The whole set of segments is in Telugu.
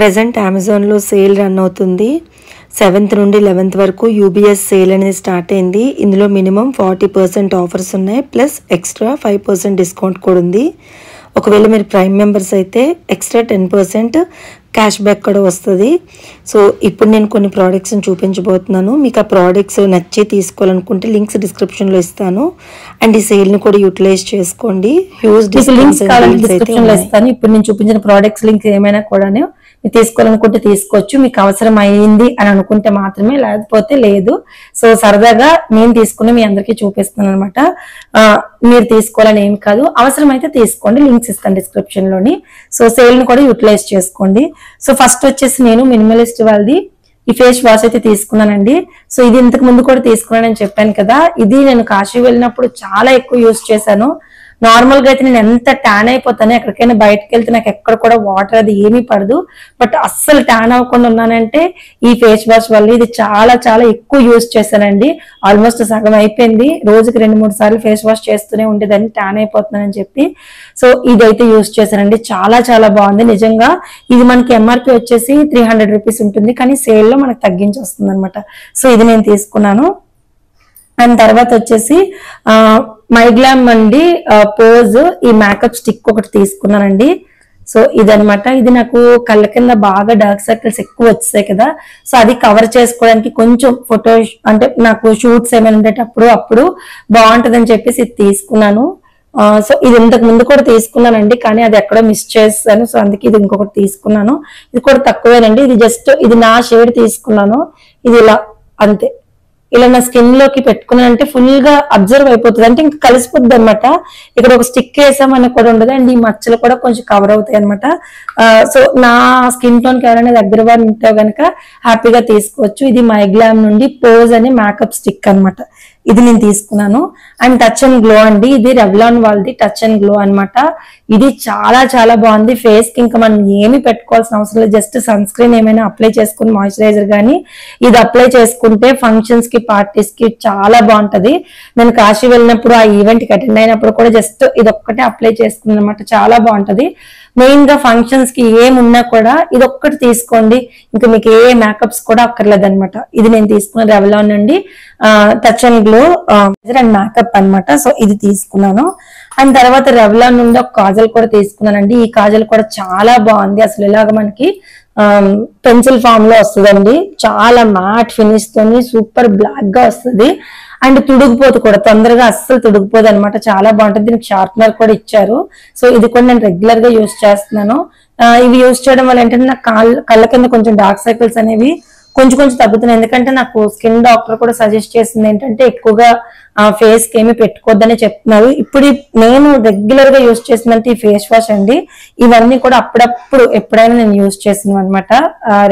ప్రెజెంట్ అమెజాన్లో సేల్ రన్ అవుతుంది. 7th నుండి 11th వరకు యూబీఎస్ సేల్ అనేది స్టార్ట్ అయింది. ఇందులో మినిమం 40% ఆఫర్స్ ఉన్నాయి, ప్లస్ ఎక్స్ట్రా 5% డిస్కౌంట్ కూడా ఉంది. ఒకవేళ మీరు ప్రైమ్ మెంబర్స్ అయితే ఎక్స్ట్రా 10% క్యాష్ బ్యాక్ కూడా వస్తుంది. సో ఇప్పుడు నేను కొన్ని ప్రోడక్ట్స్ని చూపించబోతున్నాను. మీకు ఆ ప్రోడక్ట్స్ నచ్చి తీసుకోవాలనుకుంటే లింక్స్ డిస్క్రిప్షన్లో ఇస్తాను. అండ్ ఈ సేల్ని కూడా యూటిలైజ్ చేసుకోండి. హ్యూజ్ డిస్కౌంట్స్ ఇస్తాను. ఇప్పుడు నేను చూపించిన ప్రోడక్ట్స్ లింక్ ఏమైనా కూడా మీరు తీసుకోవాలనుకుంటే తీసుకోవచ్చు. మీకు అవసరం అయింది అని అనుకుంటే మాత్రమే, లేకపోతే లేదు. సో సరదాగా నేను తీసుకుని మీ అందరికీ చూపిస్తున్నాను అనమాట. మీరు తీసుకోవాలని ఏం కాదు, అవసరమైతే తీసుకోండి. లింక్స్ ఇస్తాను డిస్క్రిప్షన్ లోని. సో సేల్ ని కూడా యూటిలైజ్ చేసుకోండి. సో ఫస్ట్ వచ్చేసి నేను మినిమలిస్ట్ వాళ్ళది ఈ ఫేస్ వాష్ అయితే తీసుకున్నానండి. సో ఇది ఇంతకు ముందు కూడా తీసుకున్నానని చెప్పాను కదా. ఇది నేను కాశీ వెళ్ళినప్పుడు చాలా ఎక్కువ యూజ్ చేశాను. నార్మల్ గా అయితే నేను ఎంత ట్యాన్ అయిపోతాను, ఎక్కడికైనా బయటకు వెళ్తే నాకు ఎక్కడ కూడా వాటర్ అది ఏమీ పడదు. బట్ అస్సలు ట్యాన్ అవ్వకుండా ఉన్నానంటే ఈ ఫేస్ వాష్ వల్ల. ఇది చాలా చాలా ఎక్కువ యూజ్ చేశానండి. ఆల్మోస్ట్ సగం అయిపోయింది. రోజుకి 2-3 సార్లు ఫేస్ వాష్ చేస్తూనే ఉండేదాన్ని, ట్యాన్ అయిపోతున్నానని చెప్పి. సో ఇదైతే యూజ్ చేశానండి. చాలా చాలా బాగుంది నిజంగా. ఇది మనకి ఎంఆర్పి వచ్చేసి 300 రూపీస్ ఉంటుంది, కానీ సేల్ లో మనకు తగ్గించి వస్తుంది అనమాట. సో ఇది నేను తీసుకున్నాను. అండ్ తర్వాత వచ్చేసి మైగ్లామ్ అండి పోజ్ ఈ మేకప్ స్టిక్ ఒకటి తీసుకున్నానండి. సో ఇదనమాట. ఇది నాకు కళ్ళ కింద బాగా డార్క్ సర్కిల్స్ ఎక్కువ వచ్చాయి కదా. సో అది కవర్ చేసుకోవడానికి కొంచెం ఫోటో అంటే నాకు షూట్స్ ఏమైనా ఉండేటప్పుడు అప్పుడు బాగుంటదని చెప్పేసి ఇది తీసుకున్నాను. సో ఇది ఇంతకు ముందు కూడా తీసుకున్నానండి, కానీ అది ఎక్కడో మిస్ చేస్తాను. సో అందుకే ఇది ఇంకొకటి తీసుకున్నాను. ఇది కూడా తక్కువేనండి. ఇది జస్ట్ ఇది నా షేడ్ తీసుకున్నాను. ఇది ఇలా అంతే. ఇలా నా స్కిన్ లోకి పెట్టుకున్నానంటే ఫుల్ గా అబ్జర్వ్ అయిపోతుంది, అంటే ఇంకా కలిసిపోద్ది అనమాట. ఇక్కడ ఒక స్టిక్ వేసామని కూడా ఉండదు. అండ్ ఈ మచ్చలు కూడా కొంచెం కవర్ అవుతాయి అనమాట. సో నా స్కిన్ టోన్ కి ఎవరైనా దగ్గర వారు ఉంటే గనక హ్యాపీగా తీసుకోవచ్చు. ఇది మైగ్లామ్ నుండి పోజ్ అనే మేకప్ స్టిక్ అనమాట. ఇది నేను తీసుకున్నాను. అండ్ టచ్ అండ్ గ్లో అండి. ఇది రెవ్లాన్ వాళ్ళది టచ్ అండ్ గ్లో అనమాట. ఇది చాలా చాలా బాగుంది. ఫేస్ కి ఇంకా మనం ఏమి పెట్టుకోవాల్సిన అవసరం లేదు. జస్ట్ సన్ స్క్రీన్ ఏమైనా అప్లై చేసుకుని మాయిశ్చరైజర్ గానీ ఇది అప్లై చేసుకుంటే ఫంక్షన్స్ కి పార్టీస్ కి చాలా బాగుంటది. నేను కాశీ వెళ్ళినప్పుడు ఆ ఈవెంట్ కి అటెండ్ అయినప్పుడు కూడా జస్ట్ ఇది ఒక్కటే అప్లై చేసుకున్నాను అనమాట. చాలా బాగుంటది. మెయిన్ గా ఫంక్షన్స్ కి ఏమున్నా కూడా ఇది ఒక్కటి తీసుకోండి, ఇంకా మీకు ఏ మేకప్స్ కూడా అక్కర్లేదు అనమాట. ఇది నేను తీసుకున్న రెవ్లాన్ నుండి touch and glow and makeup అనమాట. సో ఇది తీసుకున్నాను. అండ్ తర్వాత రెవ్లాన్ నుండి ఒక కాజల్ కూడా తీసుకున్నానండి. ఈ కాజల్ కూడా చాలా బాగుంది. అసలు ఇలాగ మనకి పెన్సిల్ ఫామ్ లో వస్తుందండి. చాలా మ్యాట్ ఫినిష్ తోని సూపర్ బ్లాక్ గా వస్తుంది. అండ్ తుడిగిపోదు కూడా, తొందరగా అస్సలు తుడిగిపోదు అనమాట. చాలా బాగుంటుంది. దీనికి షార్ప్నర్ కూడా ఇచ్చారు. సో ఇది కూడా నేను రెగ్యులర్ గా యూజ్ చేస్తున్నాను. ఇవి యూజ్ చేయడం వల్ల ఏంటంటే నాకు కళ్ళ కింద కొంచెం డార్క్ సర్కిల్స్ అనేవి కొంచెం కొంచెం తగ్గుతున్నాయి. ఎందుకంటే నాకు స్కిన్ డాక్టర్ కూడా సజెస్ట్ చేసింది ఏంటంటే ఎక్కువగా ఫేస్ కి ఏమి పెట్టుకోవద్దని చెప్తున్నారు. ఇప్పుడు నేను రెగ్యులర్ గా యూజ్ చేసిందంటే ఈ ఫేస్ వాష్ అండి. ఇవన్నీ కూడా అప్పుడప్పుడు ఎప్పుడైనా నేను యూజ్ చేసినవి అనమాట.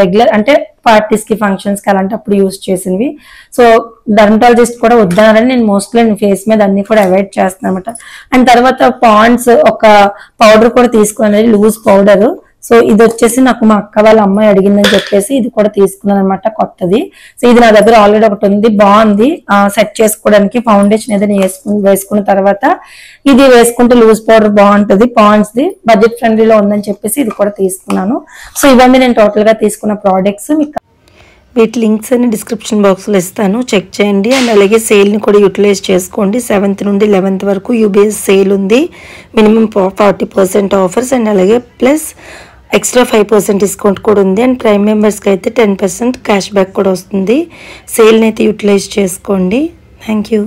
రెగ్యులర్ అంటే పార్టీస్ కి ఫంక్షన్స్ కి అలాంటి అప్పుడు యూజ్ చేసినవి. సో డర్మటాలజిస్ట్ కూడా వద్దన్నారని నేను మోస్ట్లీ ఫేస్ మీద అన్ని కూడా అవాయిడ్ చేస్తాను అనమాట. అండ్ తర్వాత పాండ్స్ ఒక పౌడర్ కూడా తీసుకున్నాను, లూజ్ పౌడర్. సో ఇది వచ్చేసి నాకు మా అక్క వాళ్ళ అమ్మాయి అడిగిందని చెప్పేసి ఇది కూడా తీసుకున్నాను అనమాట, కొత్తది. సో ఇది నా దగ్గర ఆల్రెడీ ఒకటి ఉంది, బాగుంది. సెట్ చేసుకోవడానికి ఫౌండేషన్ ఏదైనా వేసుకున్న తర్వాత ఇది వేసుకుంటే లూజ్ పౌడర్ బాగుంటది. పాండ్స్ ది బడ్జెట్ ఫ్రెండ్లీలో ఉందని చెప్పేసి ఇది కూడా తీసుకున్నాను. సో ఇవన్నీ నేను టోటల్ గా తీసుకున్న ప్రోడక్ట్స్. మీకు వీటి లింక్స్ అన్ని డిస్క్రిప్షన్ బాక్స్లో ఇస్తాను, చెక్ చేయండి. అండ్ అలాగే సేల్ని కూడా యూటిలైజ్ చేసుకోండి. 7th నుండి 11th వరకు యూబీఎస్ సేల్ ఉంది. మినిమం 40% ఆఫర్స్ అండ్ అలాగే ప్లస్ ఎక్స్ట్రా 5% డిస్కౌంట్ కూడా ఉంది. అండ్ ప్రైమ్ మెంబర్స్కి అయితే 10% క్యాష్ బ్యాక్ కూడా వస్తుంది. సేల్ని అయితే యూటిలైజ్ చేసుకోండి. Thank you.